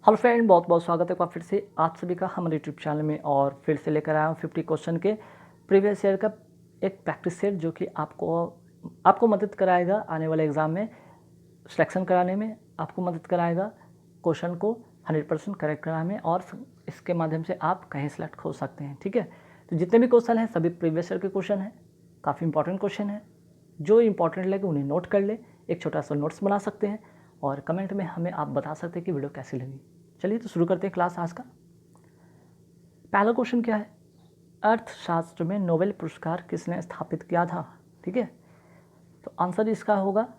Hello friend, बहुत बहुत स्वागत है फिर से आप सभी का हमारे यूट्यूब चैनल में। और फिर से लेकर आया हूँ 50 क्वेश्चन के प्रीवियस ईयर का एक प्रैक्टिस सेट जो कि आपको मदद कराएगा आने वाले एग्ज़ाम में सिलेक्शन कराने में, आपको मदद कराएगा क्वेश्चन को 100% करेक्ट कराने में, और इसके माध्यम से आप कहीं सेलेक्ट हो सकते हैं। ठीक है, तो जितने भी क्वेश्चन हैं सभी प्रीवियस ईयर के क्वेश्चन हैं, काफ़ी इंपॉर्टेंट क्वेश्चन है। जो इंपॉर्टेंट लगे उन्हें नोट कर ले, एक छोटा सा नोट्स बना सकते हैं और कमेंट में हमें आप बता सकते हैं कि वीडियो कैसी लगी। चलिए तो शुरू करते हैं क्लास आज का। पहला क्वेश्चन क्या है, अर्थशास्त्र में नोबेल पुरस्कार किसने स्थापित किया था। ठीक है, तो आंसर इसका होगा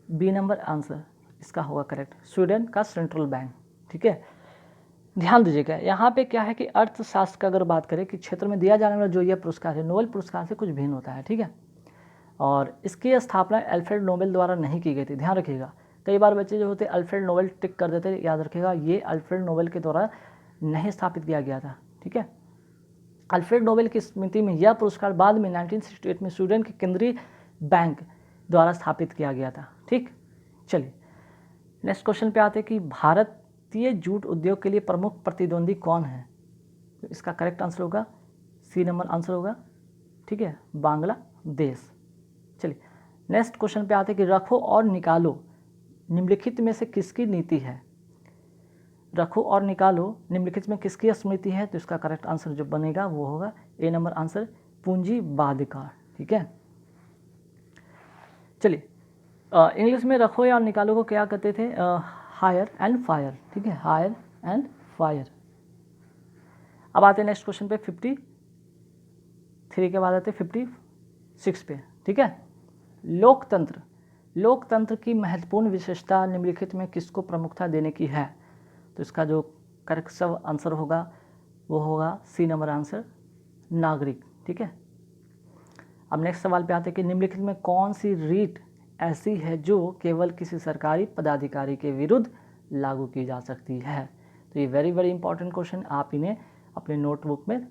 बी नंबर आंसर, इसका होगा करेक्ट, स्वीडन का सेंट्रल बैंक। ठीक है, ध्यान दीजिएगा यहाँ पे क्या है कि अर्थशास्त्र का अगर बात करें कि क्षेत्र में दिया जाने वाला जो यह पुरस्कार है नोबेल पुरस्कार से कुछ भिन्न होता है। ठीक है, और इसकी स्थापना अल्फ्रेड नोबेल द्वारा नहीं की गई थी, ध्यान रखिएगा। कई बार बच्चे जो होते अल्फ्रेड नोबेल टिक कर देते, याद रखिएगा ये अल्फ्रेड नोबेल के द्वारा नहीं स्थापित किया गया था। ठीक है, अल्फ्रेड नोबेल की स्मृति में यह पुरस्कार बाद में 1968 में स्वीडन के केंद्रीय बैंक द्वारा स्थापित किया गया था। ठीक, चलिए नेक्स्ट क्वेश्चन पे आते हैं कि भारतीय जूट उद्योग के लिए प्रमुख प्रतिद्वंदी कौन है। तो इसका करेक्ट आंसर होगा सी नंबर आंसर होगा। ठीक है, बांग्लादेश। चलिए नेक्स्ट क्वेश्चन पे आते हैं कि रखो और निकालो निम्नलिखित में से किसकी नीति है। रखो और निकालो निम्नलिखित में किसकी स्मृति है, तो इसका करेक्ट आंसर जो बनेगा वो होगा ए नंबर आंसर, पूंजीवादिकार। ठीक है, चलिए इंग्लिश में रखो या निकालो को क्या कहते थे, हायर एंड फायर। ठीक है, हायर एंड फायर। अब आते हैं नेक्स्ट क्वेश्चन पे 53 के बाद आते हैं 56 पे। ठीक है, लोकतंत्र लोकतंत्र की महत्वपूर्ण विशेषता निम्नलिखित में किसको प्रमुखता देने की है। तो इसका जो करेक्ट सब आंसर होगा वो होगा सी नंबर आंसर, नागरिक। ठीक है, अब नेक्स्ट सवाल पे आते हैं कि निम्नलिखित में कौन सी रीट ऐसी है जो केवल किसी सरकारी पदाधिकारी के विरुद्ध लागू की जा सकती है। तो ये वेरी वेरी इंपॉर्टेंट क्वेश्चन, आप इन्हें अपने नोटबुक में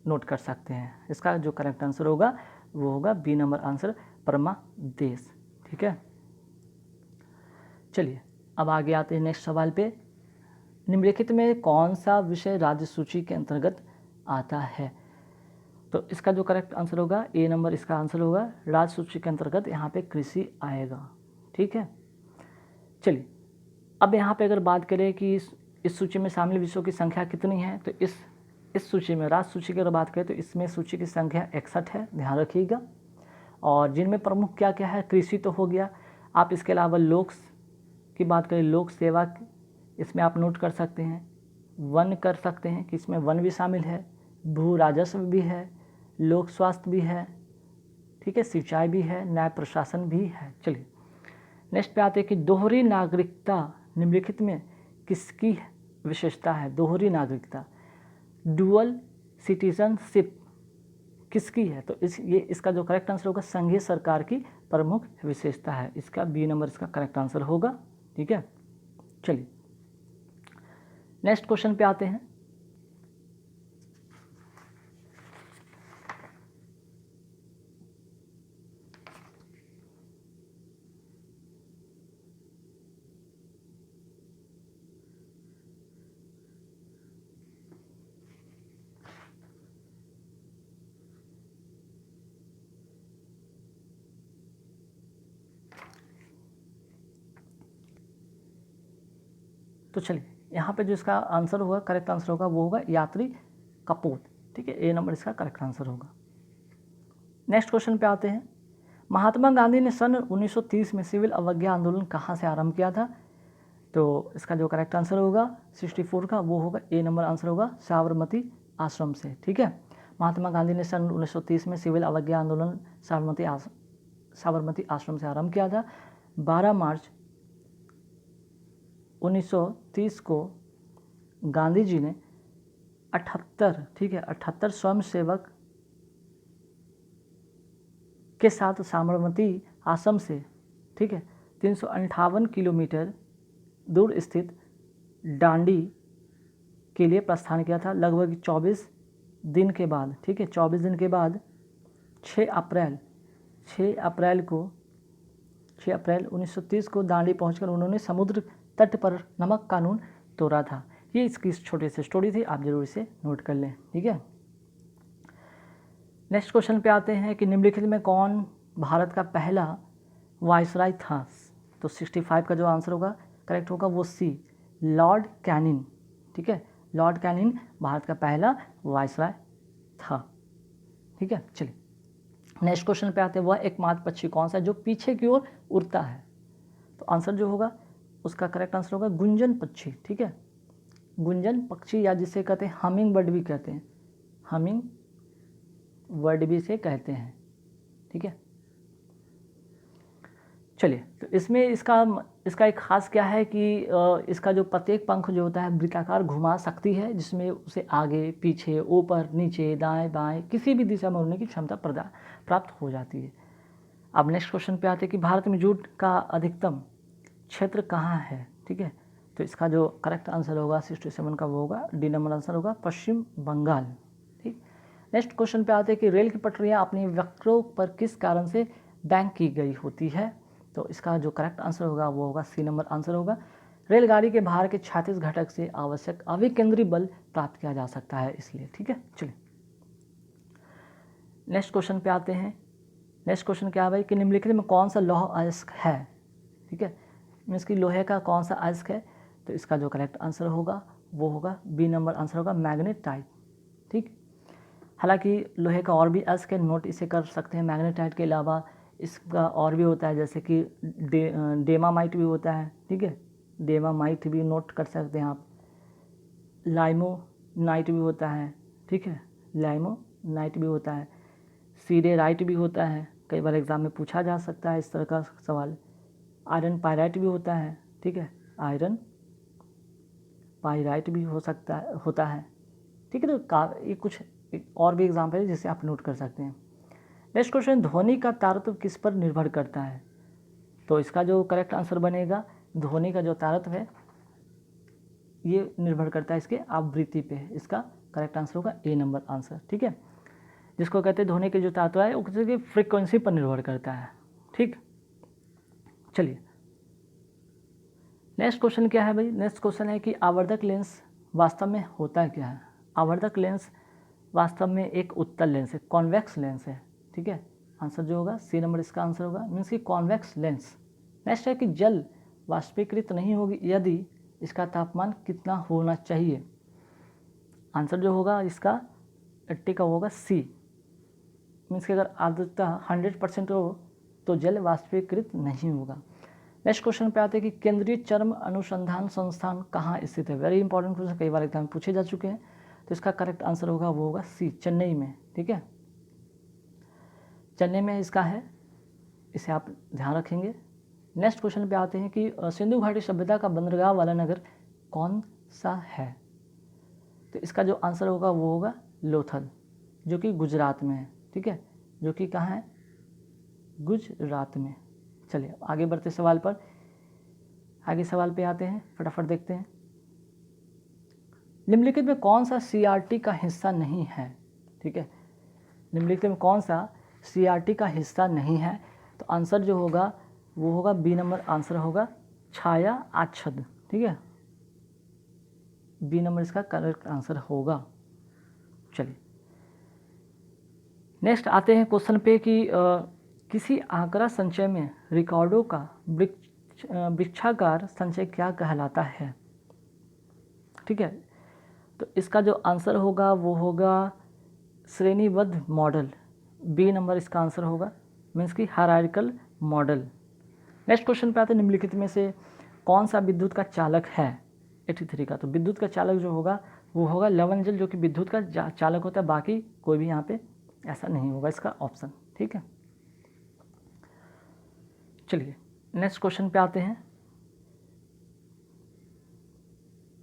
नोट कर सकते हैं। इसका जो करेक्ट आंसर होगा वो होगा बी नंबर आंसर, परमादेश। ठीक है, चलिए अब आगे आते हैं नेक्स्ट सवाल पे, निम्नलिखित में कौन सा विषय राज्य सूची के अंतर्गत आता है। तो इसका जो करेक्ट आंसर होगा ए नंबर, इसका आंसर होगा राज्य सूची के अंतर्गत यहाँ पे कृषि आएगा। ठीक है, चलिए अब यहाँ पे अगर बात करें कि इस सूची में शामिल विषयों की संख्या कितनी है, तो इस सूची में राज्य सूची की अगर बात करें तो इसमें सूची की संख्या 61 है, ध्यान रखिएगा। और जिनमें प्रमुख क्या क्या है, कृषि तो हो गया, आप इसके अलावा लोक की बात करें, लोक सेवा इसमें आप नोट कर सकते हैं, वन कर सकते हैं कि इसमें वन भी शामिल है, भू राजस्व भी है, लोक स्वास्थ्य भी है, ठीक है, सिंचाई भी है, न्याय प्रशासन भी है। चलिए नेक्स्ट पे आते हैं कि दोहरी नागरिकता निम्नलिखित में किसकी विशेषता है। दोहरी नागरिकता, डुअल सिटीजनशिप किसकी है, तो इसका जो करेक्ट आंसर होगा संघीय सरकार की प्रमुख विशेषता है, इसका बी नंबर इसका करेक्ट आंसर होगा। ठीक है, चलिए नेक्स्ट क्वेश्चन पे आते हैं। तो चलिए यहाँ पे जो इसका आंसर होगा करेक्ट आंसर होगा वो होगा यात्री कपूत। ठीक है, ए नंबर इसका करेक्ट आंसर होगा। नेक्स्ट क्वेश्चन पे आते हैं, महात्मा गांधी ने सन 1930 में सिविल अवज्ञा आंदोलन कहाँ से आरंभ किया था। तो इसका जो करेक्ट आंसर होगा 64 का वो होगा ए नंबर आंसर होगा, साबरमती आश्रम से। ठीक है, महात्मा गांधी ने सन 1930 में सिविल अवज्ञा आंदोलन साबरमती आश्रम से आरंभ किया था। 12 मार्च 1930 को गांधी जी ने 78 स्वयंसेवक के साथ साबरमती आश्रम से, ठीक है, 358 किलोमीटर दूर स्थित डांडी के लिए प्रस्थान किया था। लगभग 24 दिन के बाद, ठीक है, 24 दिन के बाद 6 अप्रैल 1930 को दांडी पहुंचकर उन्होंने समुद्र तट पर नमक कानून तोड़ा था। ये इसकी छोटी सी स्टोरी थी, आप जरूर इसे नोट कर लें, ठीक है। नेक्स्ट क्वेश्चन पे आते हैं कि निम्नलिखित में कौन भारत का पहला वायसराय था। तो 65 का जो आंसर होगा करेक्ट होगा वो सी, लॉर्ड कैनिंग, ठीक है। लॉर्ड कैनिंग भारत का पहला वायसराय था, ठीक है। चलिए नेक्स्ट क्वेश्चन पे आते हैं, वह एकमात्र पक्षी कौन सा है जो पीछे की ओर उड़ता है। तो आंसर जो होगा उसका करेक्ट आंसर होगा गुंजन पक्षी, ठीक है। गुंजन पक्षी या जिसे कहते हैं हमिंग बर्ड भी कहते हैं, हमिंग बर्ड भी इसे कहते हैं, ठीक है। चलिए तो इसमें इसका एक खास क्या है कि इसका जो प्रत्येक पंख जो होता है वृत्ताकार घुमा सकती है, जिसमें उसे आगे पीछे ऊपर नीचे दाएं बाएं किसी भी दिशा में उड़ने की क्षमता प्राप्त हो जाती है। अब नेक्स्ट क्वेश्चन पे आते हैं कि भारत में जूट का अधिकतम क्षेत्र कहाँ है, ठीक है। तो इसका जो करेक्ट आंसर होगा 67 का वो होगा डी नंबर आंसर होगा पश्चिम बंगाल, ठीक। नेक्स्ट क्वेश्चन पे आते हैं कि रेल की पटरियाँ अपनी वक्रों पर किस कारण से बैंक की गई होती है। तो इसका जो करेक्ट आंसर होगा वो होगा सी नंबर आंसर होगा रेलगाड़ी के भार के 36 घटक से आवश्यक अभिकेंद्री बल प्राप्त किया जा सकता है इसलिए, ठीक है। चलिए नेक्स्ट क्वेश्चन पे आते हैं। नेक्स्ट क्वेश्चन क्या है भाई कि निम्नलिखित में कौन सा लौह अयस्क है, ठीक है। मीन्स कि लोहे का कौन सा अयस्क है। तो इसका जो करेक्ट आंसर होगा वो होगा बी नंबर आंसर होगा मैग्नेटाइट, ठीक। हालांकि लोहे का और भी अयस्क है, नोट इसे कर सकते हैं। मैग्नेटाइट के अलावा इसका और भी होता है, जैसे कि डेमामाइट भी होता है, ठीक है। डेमामाइट भी नोट कर सकते हैं आप। लाइमोनाइट भी होता है, ठीक है। लाइमोनाइट भी होता है। सीडेराइट भी होता है, कई बार एग्जाम में पूछा जा सकता है इस तरह का सवाल। आयरन पायराइट भी होता है, ठीक है। आयरन पायराइट भी होता है, ठीक है। तो ये कुछ और भी एग्जाम्पल है जिसे आप नोट कर सकते हैं। नेक्स्ट क्वेश्चन, ध्वनि का तारतम्य किस पर निर्भर करता है। तो इसका जो करेक्ट आंसर बनेगा ध्वनि का जो तारतम्य है ये निर्भर करता है इसके आवृत्ति पे। इसका करेक्ट आंसर होगा ए नंबर आंसर, ठीक है। जिसको कहते हैं ध्वनि के जो तारतम्य है वो उसकी फ्रीक्वेंसी पर निर्भर करता है, ठीक। चलिए नेक्स्ट क्वेश्चन क्या है भाई। नेक्स्ट क्वेश्चन है कि आवर्धक लेंस वास्तव में होता क्या है। आवर्धक लेंस वास्तव में एक उत्तल लेंस है, कॉन्वेक्स लेंस है, ठीक है। आंसर जो होगा सी नंबर इसका आंसर होगा, मीन्स की कॉन्वेक्स लेंस। नेक्स्ट है कि जल वाष्पीकृत नहीं होगी यदि इसका तापमान कितना होना चाहिए। आंसर जो होगा इसका 80 का होगा सी, मीन्स कि अगर आर्द्रता 100% हो तो जल वाष्पीकृत नहीं होगा। नेक्स्ट क्वेश्चन पे आते हैं कि केंद्रीय चर्म अनुसंधान संस्थान कहाँ स्थित है। वेरी इंपॉर्टेंट क्वेश्चन, कई बार एग्जाम में पूछे जा चुके हैं। तो इसका करेक्ट आंसर होगा वो होगा सी, चेन्नई में, ठीक है। चेन्नई में इसका है, इसे आप ध्यान रखेंगे। नेक्स्ट क्वेश्चन पे आते हैं कि सिंधु घाटी सभ्यता का बंदरगाह वाला नगर कौन सा है। तो इसका जो आंसर होगा वो होगा लोथल, जो कि गुजरात में है, ठीक है। जो कि कहाँ है, गुजरात में। चलिए आगे बढ़ते सवाल पर। आगे सवाल पे आते हैं, फटाफट देखते हैं। निम्नलिखित में कौन सा सीआरटी का हिस्सा नहीं है, ठीक है। निम्नलिखित में कौन सा सीआरटी का हिस्सा नहीं है। तो आंसर जो होगा वो होगा बी नंबर आंसर होगा छाया आच्छादन, ठीक है। बी नंबर इसका करेक्ट आंसर होगा। चलिए नेक्स्ट आते हैं क्वेश्चन पे कि किसी आंकड़ा संचय में रिकॉर्डों का वृक्षाकार संचय क्या कहलाता है, ठीक है। तो इसका जो आंसर होगा वो होगा श्रेणीबद्ध मॉडल, बी नंबर इसका आंसर होगा, मीन्स की हायरार्किकल मॉडल। नेक्स्ट क्वेश्चन पे आते हैं निम्नलिखित में से कौन सा विद्युत का चालक है 83 का। तो विद्युत का चालक जो होगा वो होगा लवण जल, जो कि विद्युत का चालक होता है, बाकी कोई भी यहाँ पे ऐसा नहीं होगा इसका ऑप्शन, ठीक है। चलिए नेक्स्ट क्वेश्चन पे आते हैं।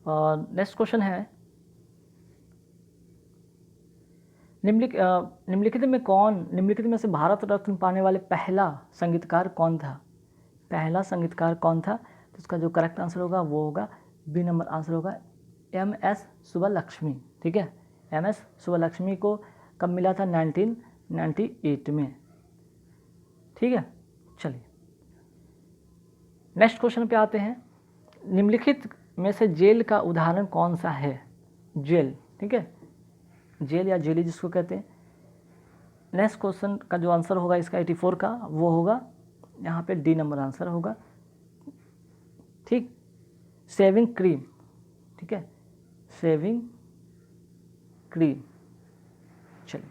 और नेक्स्ट क्वेश्चन है निम्नलिखित में से भारत रत्न पाने वाले पहला संगीतकार कौन था। पहला संगीतकार कौन था। तो इसका जो करेक्ट आंसर होगा वो होगा बी नंबर आंसर होगा MS सुब्बलक्ष्मी, ठीक है। MS सुब्बलक्ष्मी को कब मिला था, 1998 में, ठीक है। चलिए नेक्स्ट क्वेश्चन पे आते हैं। निम्नलिखित में से जेल का उदाहरण कौन सा है? जेल, ठीक है, जेल या जेली जिसको कहते हैं। नेक्स्ट क्वेश्चन का जो आंसर होगा इसका 84 का वो होगा यहाँ पे डी नंबर आंसर होगा, ठीक। शेविंग क्रीम, ठीक है, शेविंग क्रीम। चलिए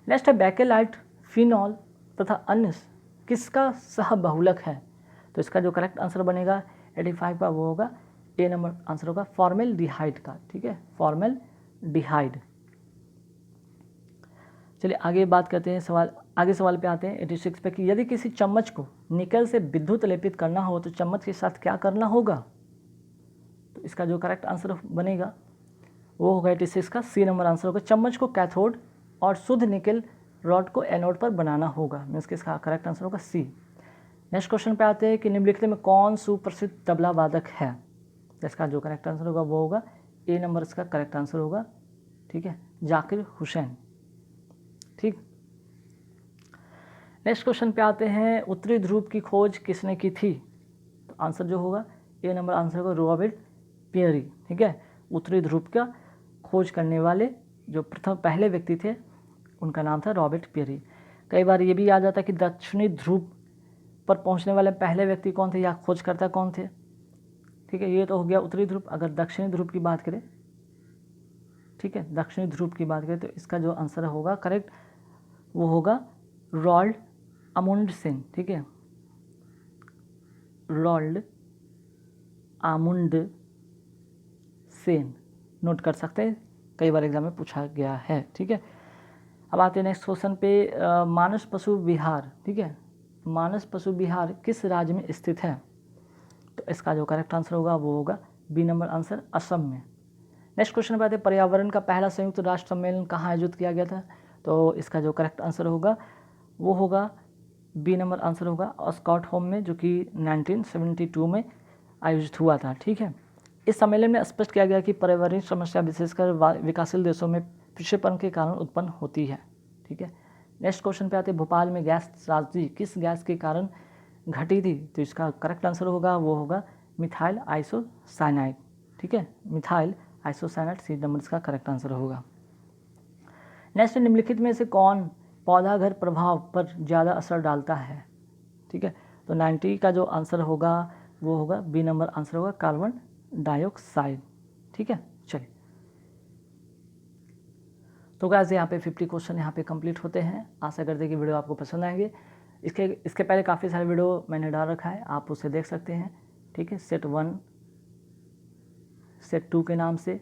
नेक्स्ट है बैकेलाइट, फिनॉल तथा अन्य किसका सहबहुलक है? तो इसका जो करेक्ट आंसर बनेगा 85 का वो होगा ए नंबर आंसर होगा फॉर्मेल्डिहाइड का, ठीक है, फॉर्मेल्डिहाइड। चलिए आगे बात करते हैं, आगे सवाल पे आते हैं 86 पे कि यदि किसी चम्मच को निकल से विद्युत लेपित करना हो तो चम्मच के साथ क्या करना होगा? तो इसका जो करेक्ट आंसर बनेगा वो होगा 86 का सी नंबर आंसर होगा, चम्मच को कैथोड और शुद्ध निकल रॉड को एनोड पर बनाना होगा। मीन्स कि इसका करेक्ट आंसर होगा सी। नेक्स्ट क्वेश्चन पे आते हैं कि निम्नलिखित में कौन सुप्रसिद्ध तबला वादक है? तो इसका जो करेक्ट आंसर होगा वो होगा ए नंबर इसका करेक्ट आंसर होगा, ठीक है, जाकिर हुसैन, ठीक। नेक्स्ट क्वेश्चन पे आते हैं, उत्तरी ध्रुव की खोज किसने की थी? तो आंसर जो होगा ए नंबर आंसर होगा रॉबर्ट पियरी, ठीक है। उत्तरी ध्रुव का खोज करने वाले जो पहले व्यक्ति थे उनका नाम था रॉबर्ट पियरी। कई बार ये भी याद आता है कि दक्षिणी ध्रुव पर पहुंचने वाले पहले व्यक्ति कौन थे या खोजकर्ता कौन थे, ठीक है। ये तो हो गया उत्तरी ध्रुव। अगर दक्षिणी ध्रुव की बात करें, ठीक है, दक्षिणी ध्रुव की बात करें तो इसका जो आंसर होगा करेक्ट वो होगा रॉल्ड अमुंडसेन, ठीक है, रॉल्ड आमुंडसेन, नोट कर सकते हैं, कई बार एग्जाम में पूछा गया है, ठीक है। अब आते हैं नेक्स्ट क्वेश्चन पे, मानस पशु विहार, ठीक है, मानस पशु विहार किस राज्य में स्थित है? तो इसका जो करेक्ट आंसर होगा वो होगा बी नंबर आंसर असम में। नेक्स्ट क्वेश्चन पे आते हैं, पर्यावरण का पहला संयुक्त राष्ट्र सम्मेलन कहाँ आयोजित किया गया था? तो इसका जो करेक्ट आंसर होगा वो होगा बी नंबर आंसर होगा स्टॉकहोम में, जो कि 1972 में आयोजित हुआ था, ठीक है। इस सम्मेलन में स्पष्ट किया गया कि पर्यावरणीय समस्या विशेषकर विकासशील देशों में पिछड़ेपन के कारण उत्पन्न होती है, ठीक है। नेक्स्ट क्वेश्चन पे आते हैं, भोपाल में गैस त्रासदी किस गैस के कारण घटी थी? तो इसका करेक्ट आंसर होगा वो होगा मिथाइल आइसोसाइनाइड, ठीक है, मिथाइल आइसोसाइनाइड सी नंबर इसका करेक्ट आंसर होगा। नेक्स्ट, निम्नलिखित में से कौन पौधाघर प्रभाव पर ज़्यादा असर डालता है? ठीक है, तो 90 का जो आंसर होगा वो होगा बी नंबर आंसर होगा कार्बन डाइऑक्साइड, ठीक है। चलिए, तो गाइस यहाँ पे 50 क्वेश्चन यहाँ पे कंप्लीट होते हैं। आशा करते हैं कि वीडियो आपको पसंद आएंगे। इसके पहले काफ़ी सारे वीडियो मैंने डाल रखा है, आप उसे देख सकते हैं, ठीक है। सेट 1, सेट 2 के नाम से,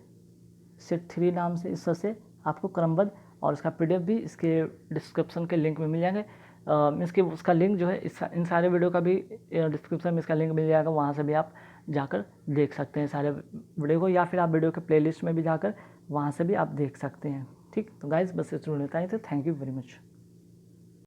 सेट 3 नाम से, इस तरह से आपको क्रमबद्ध, और इसका PDF भी इसके डिस्क्रिप्शन के लिंक में मिल जाएंगे। मीन्स कि उसका लिंक जो है इन सारे वीडियो का भी डिस्क्रिप्शन में इसका लिंक मिल जाएगा, वहाँ से भी आप जाकर देख सकते हैं सारे वीडियो को, या फिर आप वीडियो के प्लेलिस्ट में भी जाकर वहाँ से भी आप देख सकते हैं, ठीक। तो गाइस बस इतना ही था, थैंक यू वेरी मच।